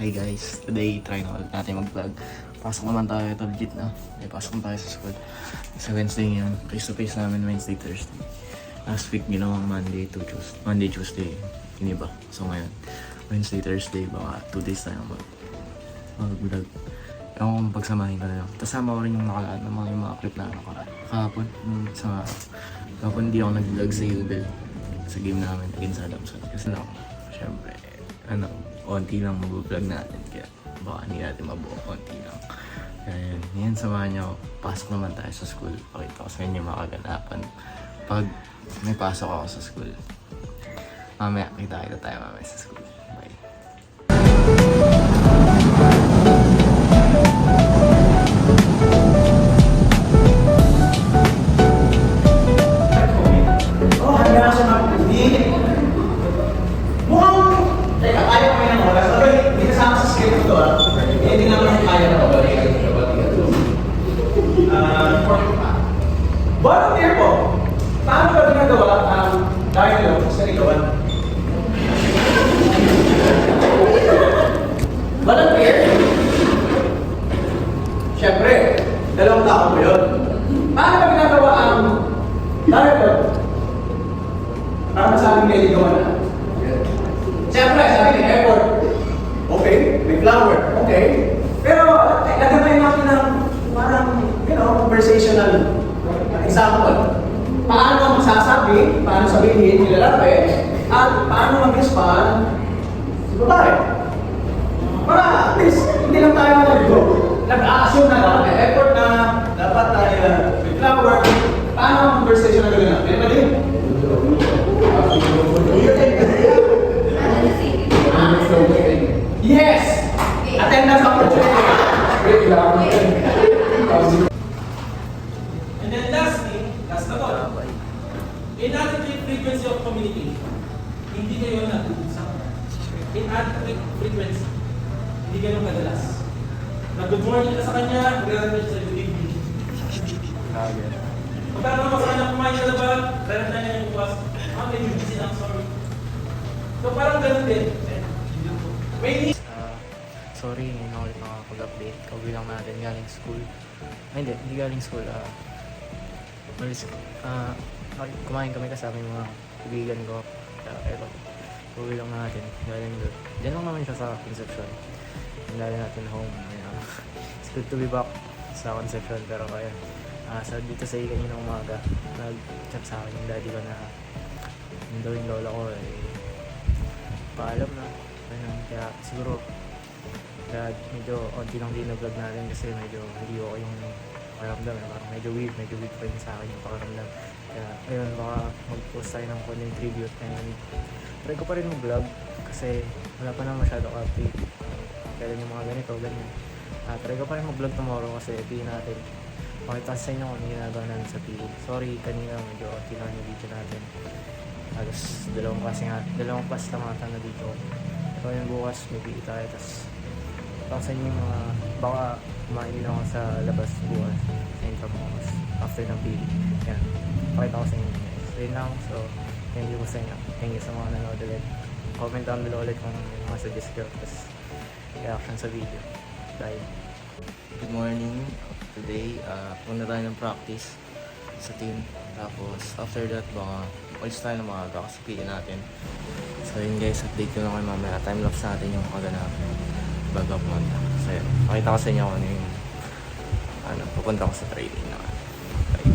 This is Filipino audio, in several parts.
Hi guys, today try na ulit natin mag-vlog. Pasok naman tayo, ito legit na. Pasok na tayo sa school. Sa Wednesday yan, face to face namin Wednesday, Thursday. Last week ginawang Monday, Tuesday. Yun iba. So ngayon, Wednesday, Thursday, baka 2 days tayo mag-vlog. Ewan kung pagsamahin ko na lang. Kasama ko rin yung nakalaan ng mga clip na kahapon. Kahapon hindi ako nag-vlog sa Yubel. Sa game namin, against Adamson. Kasi syempre, konti lang mag-vlog natin. Kaya baka hindi natin mabuo, konti lang. Kaya yan, samahan niyo. Pasok naman tayo sa school. Pakita ko sa inyo mga kaganapan. Pag may pasok ako sa school, mamaya, kita tayo mamaya sa school. Bye. Volunteer po. Paano ba ginagawa ang dialogue sa ligawan? Volunteer? Siyempre, dalawang tao po yun. Paano ba ginagawa ang dialogue? Para masabing may ligawan na. Siyempre, sabi ni airport. Okay, may flower. Okay. Pero, nagamay natin ng parang, conversational example. Paano masasabi, paano sabihin yung lalaki, at paano mag-respond si babae. Para at least, hindi lang tayo nag-a-assume na lang, effort na dapat tayo may flower. Paano ang conversation na gawin natin? Mali? Yes! Attendance opportunity. And then lastly, last na po, inadequate frequency of communication. Hindi kayo nag-uusap. Inadequate frequency. Hindi ganun kadalas. Good morning ka sa kanya, magre-reply sa good evening. Pagka naman sa kanya kumain ka na ba, reply na niya yung bukas, medyo busy lang, sorry. So parang ganun din. May Sorry, ngayon ako ulit makakapag-update. Kauwi lang natin galing school. Hindi galing school. Kumain kami kasama yung mga kaibigan ko. Pero, kauwi lang natin galing doon. Diyan lang naman siya sa Concepcion. Hindali natin home. It's good to be back sa Concepcion. Pero kaya, dito sa kanina umaga, nag-chat sa akin yung daddy ko na yung daw yung lola ko paalam na. Kaya siguro, medyo onti lang din na-vlog natin kasi medyo hindi ako yung pakiramdam. Parang medyo weird pa rin sa akin yung pakiramdam. Kaya ayun, baka mag-post tayo ng content tribute and try ko pa rin mag-vlog kasi wala pa naman masyado update. Kailan yung mga ganito, ganyan. Try ko pa rin mag-vlog tomorrow kasi PE natin. Pakita sa inyo kung ano ginagawa namin sa PE. Sorry, kanina medyo onti lang yung video natin. Halos dalawang class lang ata na dito. So yung bukas, may PE tayo. Tapos sa inyo mga baka kumain din ako sa labas bukas sa Intramuros after ng PE. Yan, pakita ko sa inyo guys. So yun lang, so thank you po sa inyo. Thank you sa mga nanood ulit. Comment down below ulit kung mga suggest ko tapos reaction sa video. Bye! Good morning. Today, punta tayo ng practice sa team. Tapos after that, baka ulis tayo ng mga kasi PE natin. So yun guys, update ko na kayo mamaya. Time-lapse natin yung kaganapan bago pumunta. So yun, pakita ko sa inyo kung ano yung pupunta ko sa training na. Bye.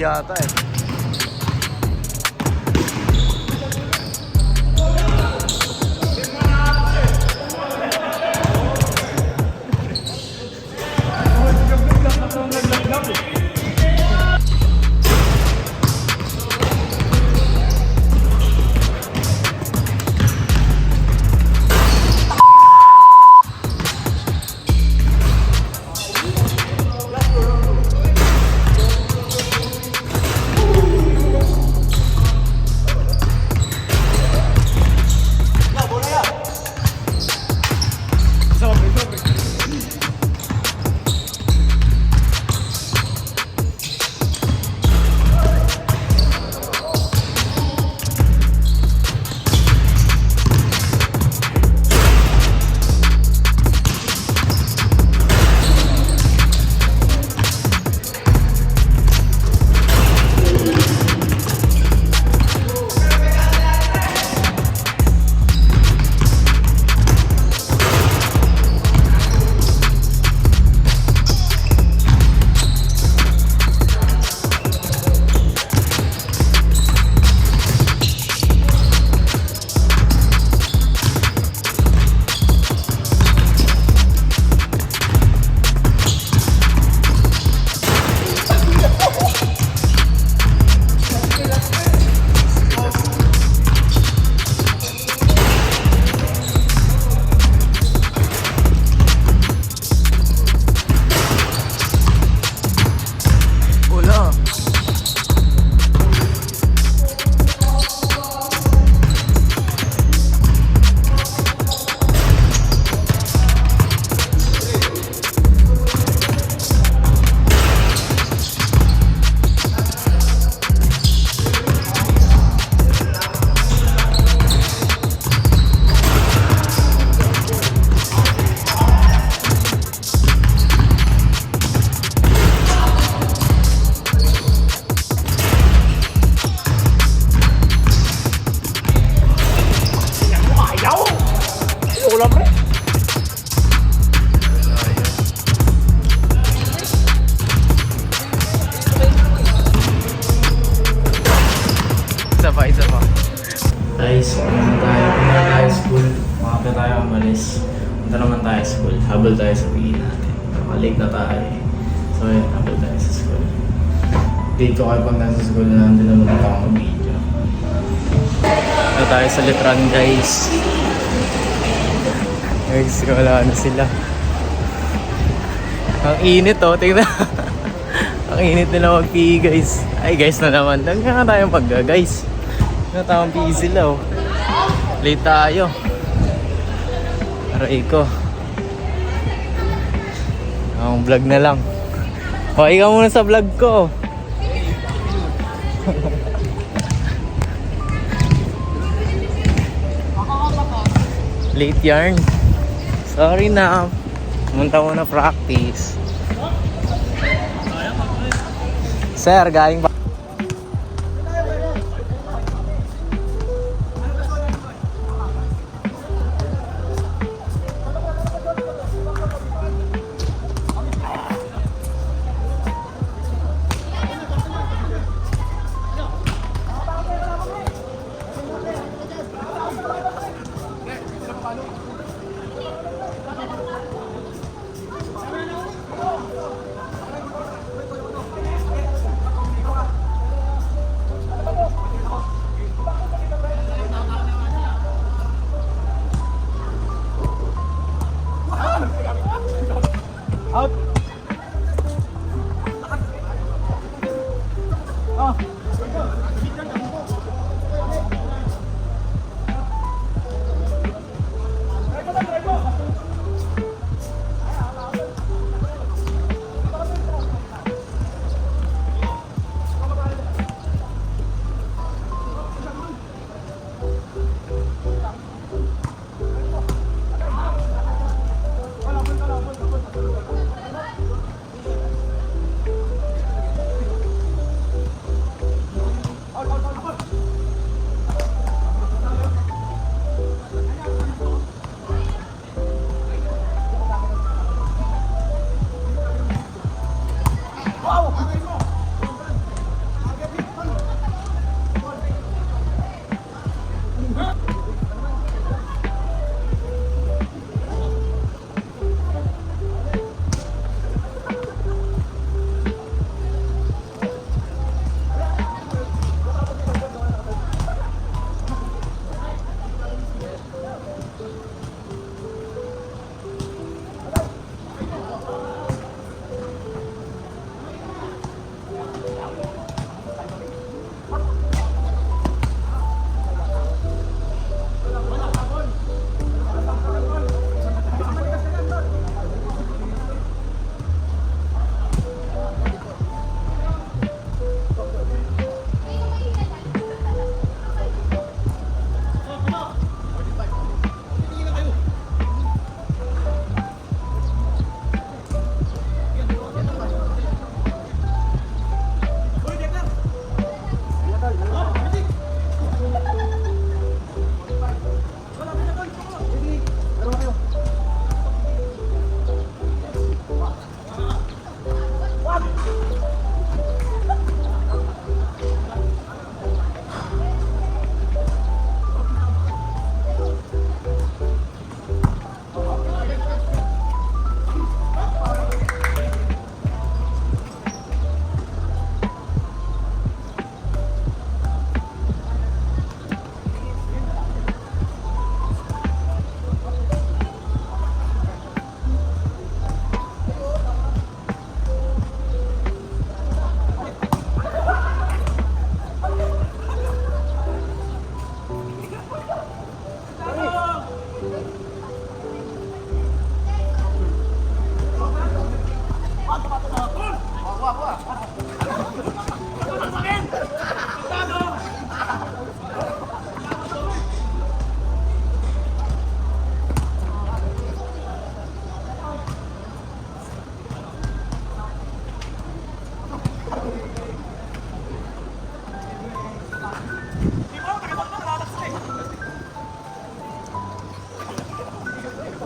yata eh. Isa pa. Guys, punta tayo school. Makapit tayo umalis. Punta naman tayo school. Habol tayo sa uwi natin. Late na tayo. So yun, habol tayo sa school. Date ko kayo pag nasa school na nandun naman ako mag-video. Punta tayo sa Letran guys. Guys, wala na sila. Ang init oh, tingnan. Ang init nila mag-PE guys. Ay guys na naman. Nagkaka tayong pagga guys. Natawang PE sila oh. Late tayo. Aray ko. Ang vlog na lang. O, ikaw muna sa vlog ko. Late yarn. Sorry na. Pumunta muna practice. Sir, galing ba?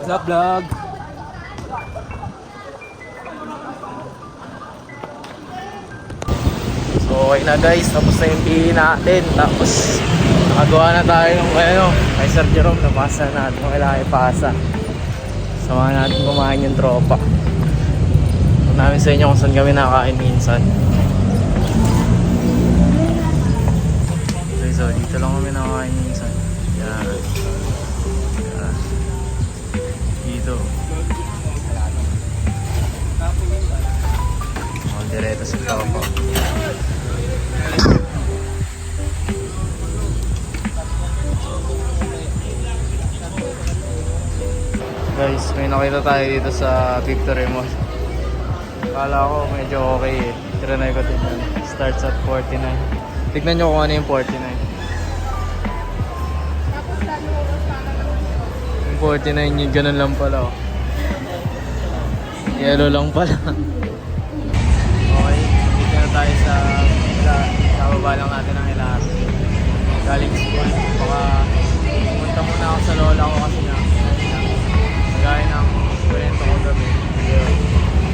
What's up, vlog? So okay na guys, tapos na yung PE natin. Tapos nakagawa na tayo ng kay Sir Jerome, napasa natin kung kailangan ipasa. Samahan natin kumain yung tropa. Kung namin sa inyo kung saan kami nakakain minsan. Okay, so dito lang kami nakakain minsan. Yan. Yan. Dito. Direto sa tropa. Guys, may nakita tayo dito sa Victory Mall. Akala ko medyo okay eh. Trinay ko tignan. Starts at 49. Tignan nyo kung ano yung 49. Yung 49 yung ganun lang pala oh. Yellow lang pala. Okay, dito na tayo sa kababa lang natin ang LRT. Galing school. Baka pumunta muna ako sa lola ko kasi na gaya ng kwento ko gabi.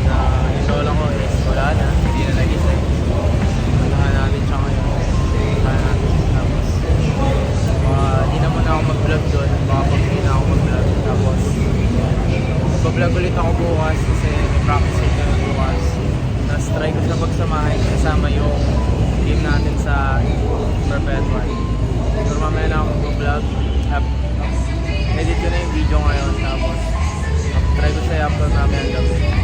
Na yung lola ko is wala na, hindi na nagising. Puntahan natin siya ngayon. Puntahan natin. Tapos hindi na muna ako mag-vlog doon. Baka pag hindi na ako mag-vlog. Tapos mag-vlog ulit ako bukas kasi may practice na bukas. Tapos try ko siya pagsamahin kasama yung game natin sa Perpetual. Siguro mamaya na ako mag-vlog. Edit ko na yung video ngayon. Tapos try ko siya i-upload namin ang gabi.